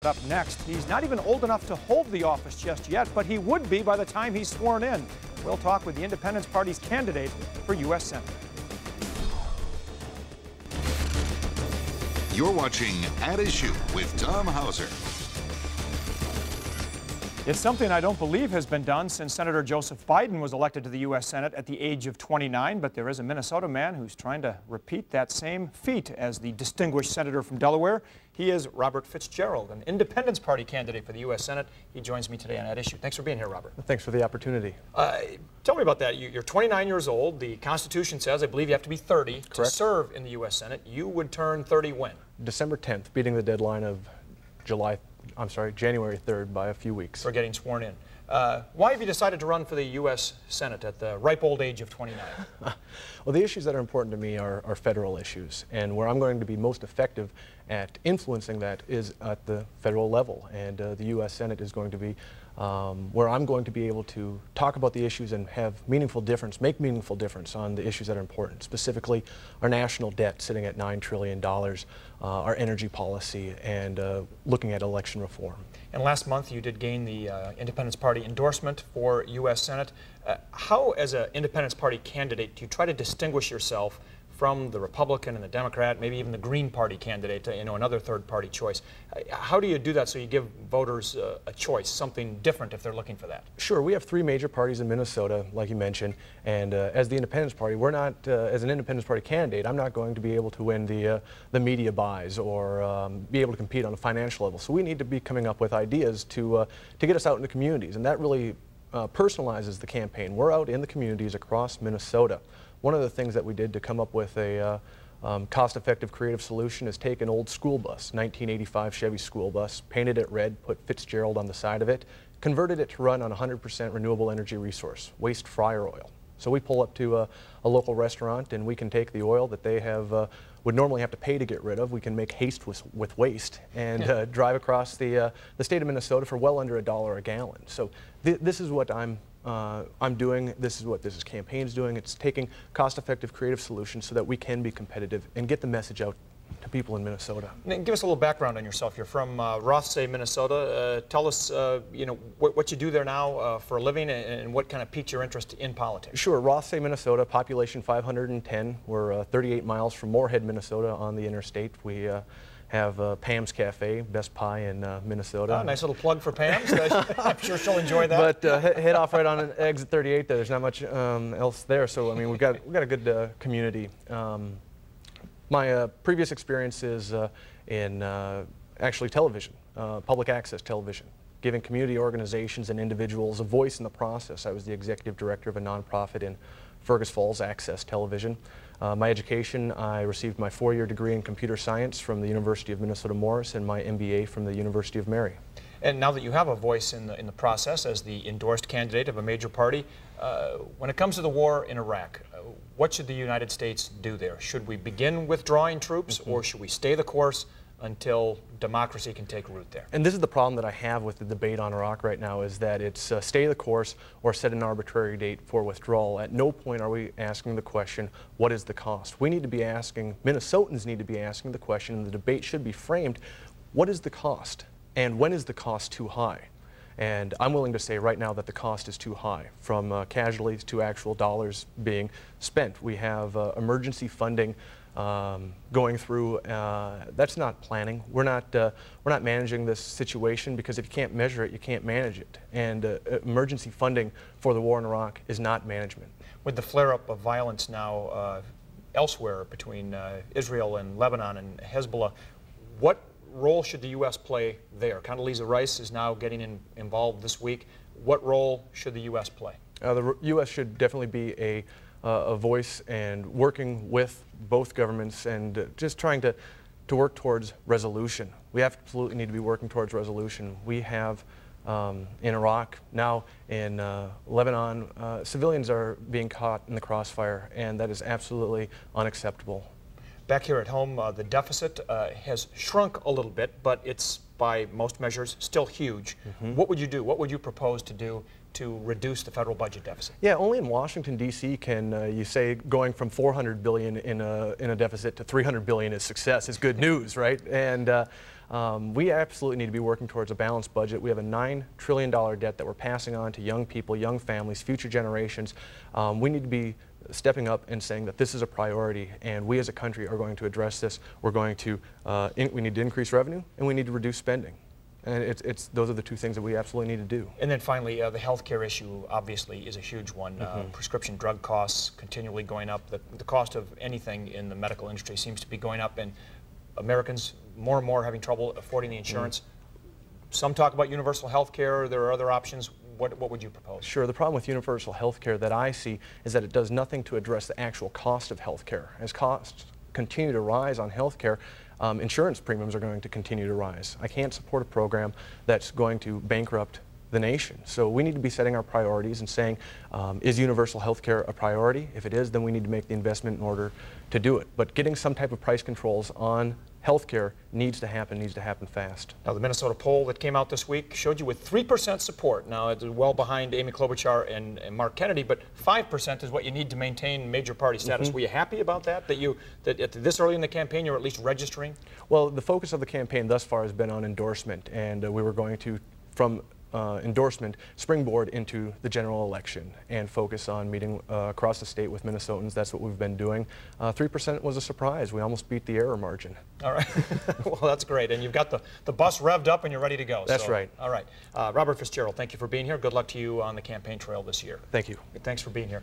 Up next, he's not even old enough to hold the office just yet, but he would be by the time he's sworn in. We'll talk with the Independence Party's candidate for U.S. Senate. You're watching At Issue with Tom Hauser. It's something I don't believe has been done since Senator Joseph Biden was elected to the U.S. Senate at the age of 29, but there is a Minnesota man who's trying to repeat that same feat as the distinguished senator from Delaware. He is Robert Fitzgerald, an Independence Party candidate for the U.S. Senate. He joins me today on At Issue. Thanks for being here, Robert. Thanks for the opportunity. Tell me about that. You're 29 years old. The Constitution says, I believe, you have to be 30 to serve in the U.S. Senate. You would turn 30 when? December 10th, beating the deadline of January 3rd by a few weeks. For getting sworn in. Why have you decided to run for the U.S. Senate at the ripe old age of 29? Well, the issues that are important to me are federal issues, and where I'm going to be most effective at influencing that is at the federal level, and the U.S. Senate is going to be where I'm going to be able to talk about the issues and have meaningful difference, make meaningful difference on the issues that are important, specifically our national debt sitting at $9 trillion, our energy policy, and looking at election reform. And last month you did gain the Independence Party endorsement for U.S. Senate. How, as an Independence Party candidate, do you try to distinguish yourself from the Republican and the Democrat, maybe even the Green Party candidate, another third-party choice? How do you do that so you give voters a choice, something different if they're looking for that? Sure. We have three major parties in Minnesota, like you mentioned, and as the Independence Party, we're not, as an Independence Party candidate, I'm not going to be able to win the media buys or be able to compete on a financial level. So we need to be coming up with ideas to get us out in the communities, and that really personalizes the campaign. We're out in the communities across Minnesota. One of the things that we did to come up with a cost-effective creative solution is take an old school bus, 1985 Chevy school bus, painted it red, put Fitzgerald on the side of it, converted it to run on 100% renewable energy resource, waste fryer oil. So we pull up to a local restaurant and we can take the oil that they have would normally have to pay to get rid of. We can make haste with waste and drive across the state of Minnesota for well under $1 a gallon. So this is what I'm doing. This is what this campaign is doing. It's taking cost-effective creative solutions so that we can be competitive and get the message out to people in Minnesota. And give us a little background on yourself. You're from Rothsay, Minnesota. Tell us, what you do there now for a living and what kind of piqued your interest in politics. Sure. Rothsay, Minnesota, population 510. We're 38 miles from Moorhead, Minnesota on the interstate. We have Pam's Cafe, best pie in Minnesota. Oh, nice little plug for Pam's. I'm sure she'll enjoy that. But head off right on exit 38 there. There's not much else there. So, I mean, we've got a good community. My previous experience is in actually television, public access television, giving community organizations and individuals a voice in the process. I was the executive director of a nonprofit in Fergus Falls, Access Television. My education, I received my 4-year degree in computer science from the University of Minnesota Morris and my MBA from the University of Mary. And now that you have a voice in the process as the endorsed candidate of a major party, when it comes to the war in Iraq, what should the United States do there? Should we begin withdrawing troops or should we stay the course until democracy can take root there? And this is the problem that I have with the debate on Iraq right now, is that it's stay the course or set an arbitrary date for withdrawal. At no point are we asking the question, what is the cost? We need to be asking, Minnesotans need to be asking the question, and the debate should be framed, what is the cost? And when is the cost too high? And I'm willing to say right now that the cost is too high, from casualties to actual dollars being spent. We have emergency funding going through. That's not planning. We're not managing this situation, because if you can't measure it, you can't manage it. And emergency funding for the war in Iraq is not management. With the flare-up of violence now elsewhere between Israel and Lebanon and Hezbollah, what role should the U.S. play there? Condoleezza Rice is now getting involved this week. What role should the U.S. play? The U.S. should definitely be a voice and working with both governments and just trying to work towards resolution. We absolutely need to be working towards resolution. We have in Iraq, now in Lebanon, civilians are being caught in the crossfire, and that is absolutely unacceptable. Back here at home, the deficit has shrunk a little bit, but it's, by most measures, still huge. What would you do? What would you propose to do to reduce the federal budget deficit? Yeah, only in Washington, D.C. can you say going from $400 billion in a deficit to $300 billion is success, is good news, right? And We absolutely need to be working towards a balanced budget. We have a $9 trillion debt that we're passing on to young people, young families, future generations. We need to be stepping up and saying that this is a priority, and we as a country are going to address this. We're going to, we need to increase revenue, and we need to reduce spending. And those are the two things that we absolutely need to do. And then finally, the healthcare issue obviously is a huge one. Prescription drug costs continually going up. The cost of anything in the medical industry seems to be going up, and Americans more and more having trouble affording the insurance. Some talk about universal health care. There are other options. What would you propose? Sure. The problem with universal health care that I see is that it does nothing to address the actual cost of health care. As costs continue to rise on health care, insurance premiums are going to continue to rise. I can't support a program that's going to bankrupt the nation. So we need to be setting our priorities and saying, is universal health care a priority? If it is, then we need to make the investment in order to do it. But getting some type of price controls on health care needs to happen fast. Now, the Minnesota poll that came out this week showed you with 3% support. Now, it's well behind Amy Klobuchar and Mark Kennedy, but 5% is what you need to maintain major party status. Were you happy about that, that at this early in the campaign you're at least registering? Well, the focus of the campaign thus far has been on endorsement, and we were going to, from endorsement, springboard into the general election and focus on meeting across the state with Minnesotans. That's what we've been doing. 3% was a surprise. We almost beat the error margin. All right. Well, that's great. And you've got the bus revved up and you're ready to go. That's right. All right. Robert Fitzgerald, thank you for being here. Good luck to you on the campaign trail this year. Thank you. Thanks for being here.